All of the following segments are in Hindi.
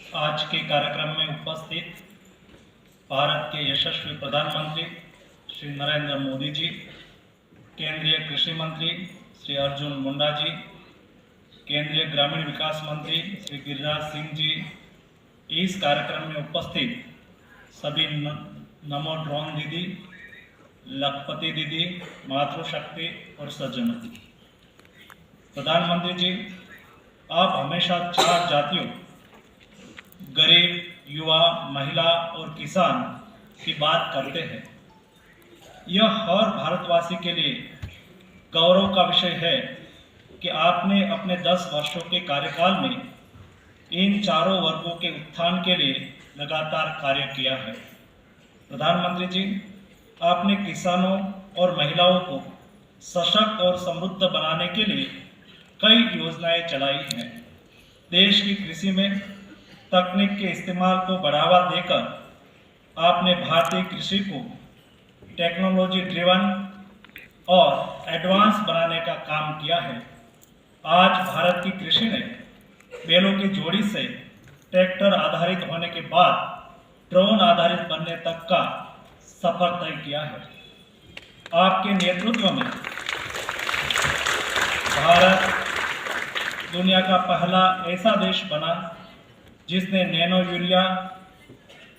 आज के कार्यक्रम में उपस्थित भारत के यशस्वी प्रधानमंत्री श्री नरेंद्र मोदी जी, केंद्रीय कृषि मंत्री श्री अर्जुन मुंडा जी, केंद्रीय ग्रामीण विकास मंत्री श्री गिरिराज सिंह जी, इस कार्यक्रम में उपस्थित सभी नमो ड्रोन दीदी, लखपति दीदी, मातृशक्ति और सज्जनों। प्रधानमंत्री जी, आप हमेशा चार जातियों गरीब, युवा, महिला और किसान की बात करते हैं। यह हर भारतवासी के लिए गौरव का विषय है कि आपने अपने 10 वर्षों के कार्यकाल में इन चारों वर्गों के उत्थान के लिए लगातार कार्य किया है। प्रधानमंत्री जी, आपने किसानों और महिलाओं को सशक्त और समृद्ध बनाने के लिए कई योजनाएं चलाई हैं। देश की कृषि में तकनीक के इस्तेमाल को बढ़ावा देकर आपने भारतीय कृषि को टेक्नोलॉजी ड्रिवन और एडवांस बनाने का काम किया है। आज भारत की कृषि ने बैलों की जोड़ी से ट्रैक्टर आधारित होने के बाद ड्रोन आधारित बनने तक का सफर तय किया है। आपके नेतृत्व में भारत दुनिया का पहला ऐसा देश बना जिसने नैनो यूरिया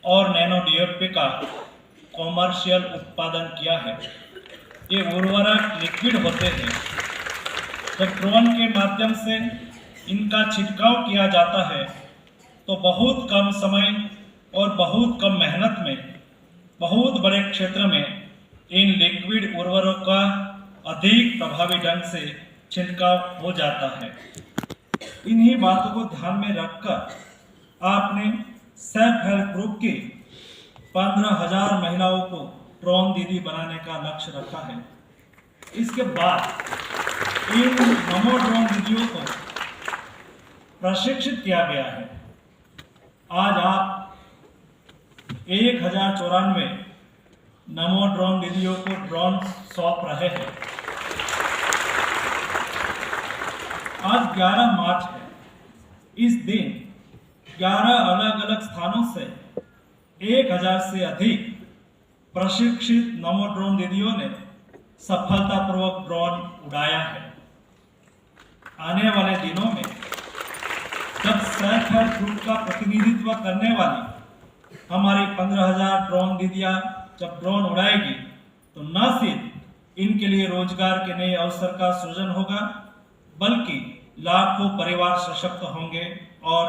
और नैनो डीएपी का कॉमर्शियल उत्पादन किया है। ये उर्वरक लिक्विड होते हैं। जब ड्रोन के माध्यम से इनका छिड़काव किया जाता है तो बहुत कम समय और बहुत कम मेहनत में बहुत बड़े क्षेत्र में इन लिक्विड उर्वरकों का अधिक प्रभावी ढंग से छिड़काव हो जाता है। इन्हीं बातों को ध्यान में रखकर आपने सेल्फ हेल्प ग्रुप की 15,000 महिलाओं को ड्रोन दीदी बनाने का लक्ष्य रखा है। इसके बाद इन नमो ड्रोन दीदियों को प्रशिक्षित किया गया है। आज आप 1094 नमो ड्रोन दीदियों को ड्रोन सौंप रहे हैं। आज 11 मार्च है। इस दिन 11 अलग अलग स्थानों से 1000 से अधिक प्रशिक्षित नमो ड्रोन दीदियों ने सफलतापूर्वक ड्रोन उड़ाया है। आने वाले दिनों में जब सेल्फ हेल्प ग्रुप का प्रतिनिधित्व करने वाली हमारी 15,000 ड्रोन दीदियां जब ड्रोन उड़ाएगी तो न सिर्फ इनके लिए रोजगार के नए अवसर का सृजन होगा, बल्कि लाखों परिवार सशक्त होंगे और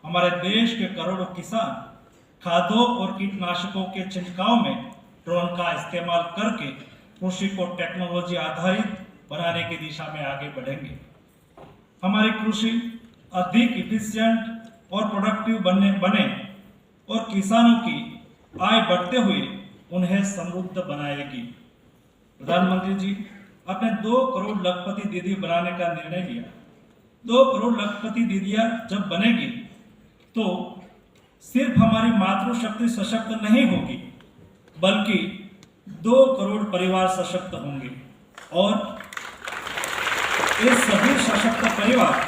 हमारे देश के करोड़ों किसान खादों और कीटनाशकों के छिड़काव में ड्रोन का इस्तेमाल करके कृषि को टेक्नोलॉजी आधारित बनाने की दिशा में आगे बढ़ेंगे। हमारी कृषि अधिक इफिशिएंट और प्रोडक्टिव बने और किसानों की आय बढ़ते हुए उन्हें समृद्ध बनाएगी। प्रधानमंत्री जी, आपने 2 करोड़ लखपति दीदी बनाने का निर्णय लिया। 2 करोड़ लखपति दीदियां जब बनेगी तो सिर्फ हमारी मातृशक्ति सशक्त नहीं होगी, बल्कि 2 करोड़ परिवार सशक्त होंगे और ये सभी सशक्त परिवार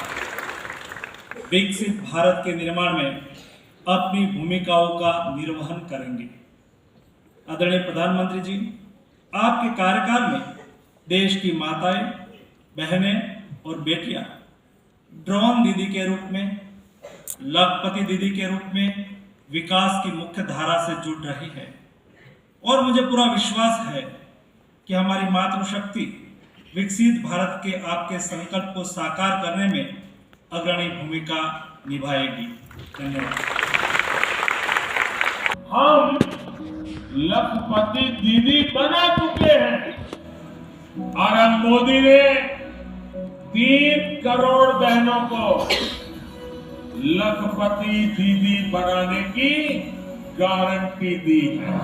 विकसित भारत के निर्माण में अपनी भूमिकाओं का निर्वहन करेंगे। आदरणीय प्रधानमंत्री जी, आपके कार्यकाल में देश की माताएं, बहनें और बेटियां ड्रोन दीदी के रूप में, लखपति दीदी के रूप में विकास की मुख्य धारा से जुड़ रही है और मुझे पूरा विश्वास है कि हमारी मातृशक्ति विकसित भारत के आपके संकल्प को साकार करने में अग्रणी भूमिका निभाएगी। धन्यवाद। हम लखपति दीदी बना चुके हैं और अब मोदी ने 3 करोड़ बहनों को लखपति दीदी बनाने की गारंटी दी है।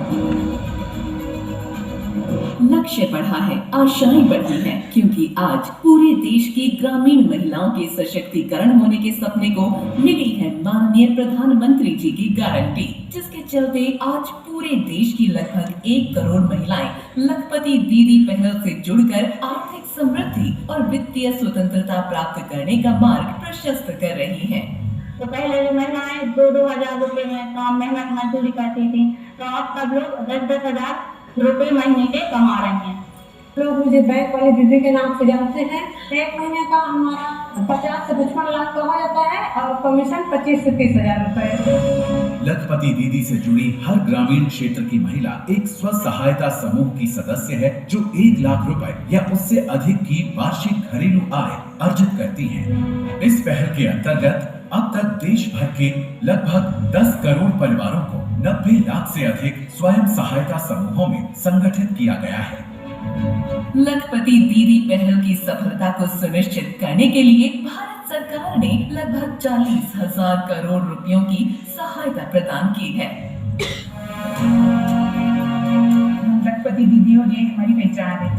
लक्ष्य बढ़ा है, आशाएं बढ़ी हैं, क्योंकि आज पूरे देश की ग्रामीण महिलाओं के सशक्तिकरण होने के सपने को मिली है माननीय प्रधानमंत्री जी की गारंटी, जिसके चलते आज पूरे देश की लगभग 1 करोड़ महिलाएं लखपति दीदी पहल से जुड़कर आर्थिक समृद्धि और वित्तीय स्वतंत्रता प्राप्त करने का मार्ग प्रशस्त कर रही हैं। तो पहले महिलाएं 2-2 हजार रुपए में काम मेहनत मजदूरी करती थी, तो अब सब लोग 10-10 हजार रुपए महीने के कमा रहे हैं। लोग मुझे बैंक वाली दीदी के नाम से जानते हैं। एक महीने का हमारा 50 से 55 लाख का हो जाता है और कमीशन 25 से 30 हजार रुपए। लखपति दीदी से जुड़ी हर ग्रामीण क्षेत्र की महिला एक स्व सहायता समूह की सदस्य है जो 1 लाख रुपए या उससे अधिक की वार्षिक घरेलू आय अर्जित करती हैं। इस पहल के अंतर्गत अब तक देश भर के लगभग 10 करोड़ परिवारों को 90 लाख से अधिक स्वयं सहायता समूहों में संगठित किया गया है। लखपति दीदी पहल की सफलता को सुनिश्चित करने के लिए भारत सरकार ने लगभग 40,000 करोड़ रुपयों की सहायता प्रदान की है। लखपति दीदी और ये हमारी पहचान है।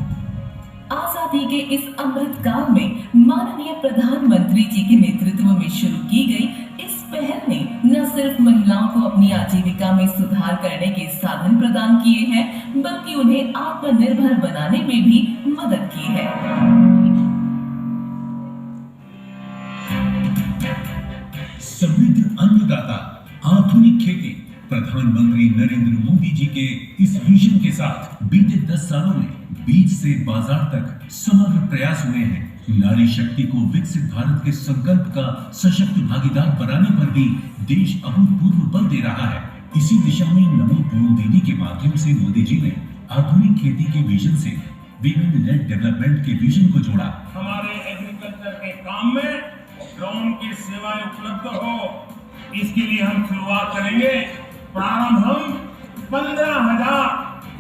आजादी के इस अमृत काल में माननीय प्रधानमंत्री जी के नेतृत्व में शुरू की गई इस पहल ने न सिर्फ महिलाओं को अपनी आजीविका में सुधार करने के साधन प्रदान किए हैं, बल्कि उन्हें आत्मनिर्भर बनाने में भी मदद की है। समृद्ध अन्नदाता, आधुनिक खेती। प्रधानमंत्री नरेंद्र मोदी जी के इस विजन के साथ बीते 10 सालों में बीज से बाजार तक समग्र प्रयास हुए हैं। नारी शक्ति को विकसित भारत के संकल्प का सशक्त भागीदार बनाने पर भी देश अभूतपूर्व बल दे रहा है। इसी दिशा में नमो ड्रोन दीदी के माध्यम से मोदी जी ने आधुनिक खेती के विजन से वीमेन लेड डेवलपमेंट के विजन को जोड़ा। हमारे एग्रीकल्चर के काम में ड्रोन की सेवाएं उपलब्ध हो, इसके लिए हम शुरुआत करेंगे। प्रारंभ हम 15,000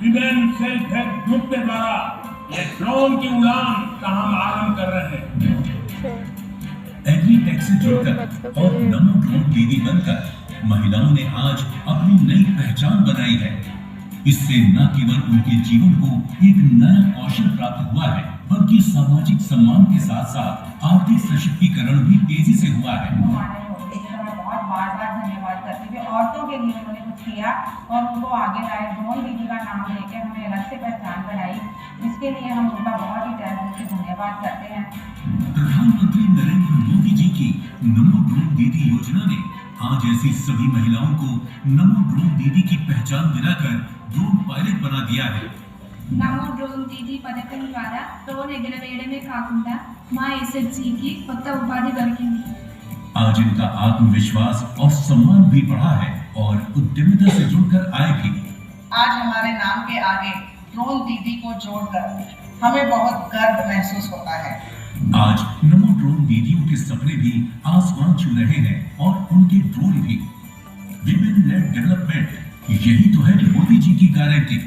विमेन सेल्फ हेल्प ग्रुप के द्वारा ये ड्रोन की उड़ान का हम आरंभ कर रहे हैं। एग्रीटेक से जुड़कर और नमो ड्रोन दीदी बनकर महिलाओं ने आज अपनी नई पहचान बनाई है। इससे न केवल उनके जीवन को एक नया कौशल प्राप्त हुआ है, बल्कि सामाजिक सम्मान के साथ साथ आर्थिक सशक्तिकरण भी तेजी से हुआ है। बार-बार धन्यवाद करते हुए औरतों के लिए उन्होंने कुछ किया और उनको आगे लाए। ड्रोन दीदी का नाम लेके हमें अलग से पहचान बनाई, इसके लिए हम उनका बहुत ही तहे दिल से धन्यवाद करते हैं। प्रधानमंत्री नरेंद्र मोदी जी की नमो ड्रोन दीदी योजना ने आज ऐसी सभी महिलाओं को नमो ड्रोन दीदी की पहचान दिलाकर ड्रोन पायलट बना दिया है। నమో డ్రోన్ దీదీ పథకం ద్వారా డ్రోన్ ఎగరవేయడమే కాకుండా మా ఎస్హెచ్జికి కొత్త ఉపాధి దొరికింది। आज इनका आत्मविश्वास और सम्मान भी बढ़ा है और उद्यमिता से जुड़कर आए भी। आज हमारे नाम के आगे ड्रोन दीदी को जोड़कर हमें बहुत गर्व महसूस होता है। आज नमो ड्रोन दीदियों के सपने भी आसमान छू रहे हैं और उनके ड्रोन भी। विमेन लेड डेवलपमेंट, यही तो है मोदी जी की गारंटी।